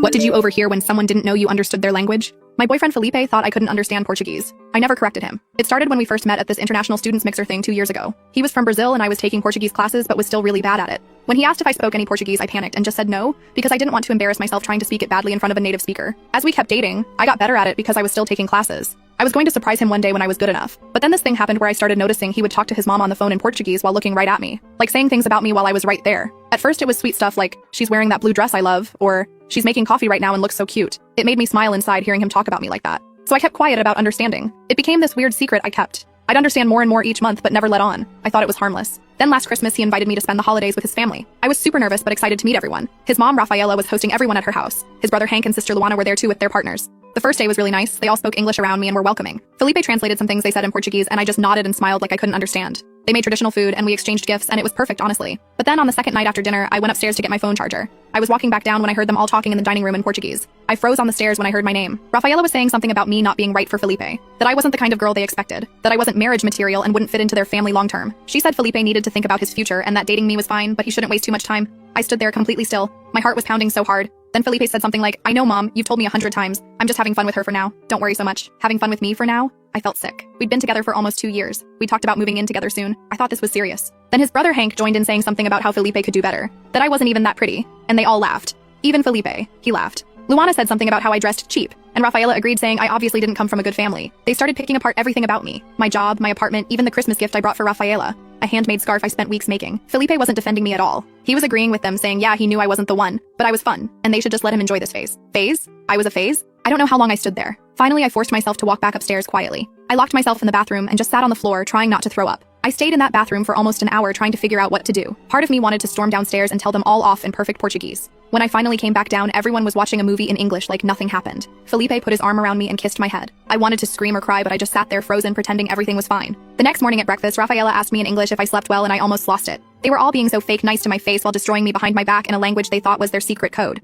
What did you overhear when someone didn't know you understood their language? My boyfriend Felipe thought I couldn't understand Portuguese. I never corrected him. It started when we first met at this international students mixer thing 2 years ago. He was from Brazil and I was taking Portuguese classes but was still really bad at it. When he asked if I spoke any Portuguese, I panicked and just said no, because I didn't want to embarrass myself trying to speak it badly in front of a native speaker. As we kept dating, I got better at it because I was still taking classes. I was going to surprise him one day when I was good enough. But then this thing happened where I started noticing he would talk to his mom on the phone in Portuguese while looking right at me, like saying things about me while I was right there. At first it was sweet stuff like, she's wearing that blue dress I love, or she's making coffee right now and looks so cute. It made me smile inside hearing him talk about me like that. So I kept quiet about understanding. It became this weird secret I kept. I'd understand more and more each month but never let on. I thought it was harmless. Then last Christmas he invited me to spend the holidays with his family. I was super nervous but excited to meet everyone. His mom, Rafaela, was hosting everyone at her house. His brother Hank and sister Luana were there too with their partners. The first day was really nice. They all spoke English around me and were welcoming. Felipe translated some things they said in Portuguese and I just nodded and smiled like I couldn't understand. They made traditional food and we exchanged gifts and it was perfect, honestly. But then on the second night after dinner, I went upstairs to get my phone charger. I was walking back down when I heard them all talking in the dining room in Portuguese. I froze on the stairs when I heard my name. Rafaela was saying something about me not being right for Felipe. That I wasn't the kind of girl they expected. That I wasn't marriage material and wouldn't fit into their family long term. She said Felipe needed to think about his future and that dating me was fine, but he shouldn't waste too much time. I stood there completely still. My heart was pounding so hard. Then Felipe said something like, I know, Mom, you've told me 100 times. I'm just having fun with her for now. Don't worry so much. Having fun with me for now? I felt sick. We'd been together for almost 2 years. We talked about moving in together soon. I thought this was serious. Then his brother Hank joined in saying something about how Felipe could do better. That I wasn't even that pretty. And they all laughed. Even Felipe. He laughed. Luana said something about how I dressed cheap. And Rafaela agreed, saying I obviously didn't come from a good family. They started picking apart everything about me. My job, my apartment, even the Christmas gift I brought for Rafaela. A handmade scarf I spent weeks making. Felipe wasn't defending me at all. He was agreeing with them, saying yeah, he knew I wasn't the one, but I was fun, and they should just let him enjoy this phase. Phase? I was a phase? I don't know how long I stood there. Finally, I forced myself to walk back upstairs quietly. I locked myself in the bathroom and just sat on the floor, trying not to throw up. I stayed in that bathroom for almost an hour trying to figure out what to do. Part of me wanted to storm downstairs and tell them all off in perfect Portuguese. When I finally came back down, everyone was watching a movie in English like nothing happened. Felipe put his arm around me and kissed my head. I wanted to scream or cry, but I just sat there frozen, pretending everything was fine. The next morning at breakfast, Rafaela asked me in English if I slept well and I almost lost it. They were all being so fake nice to my face while destroying me behind my back in a language they thought was their secret code.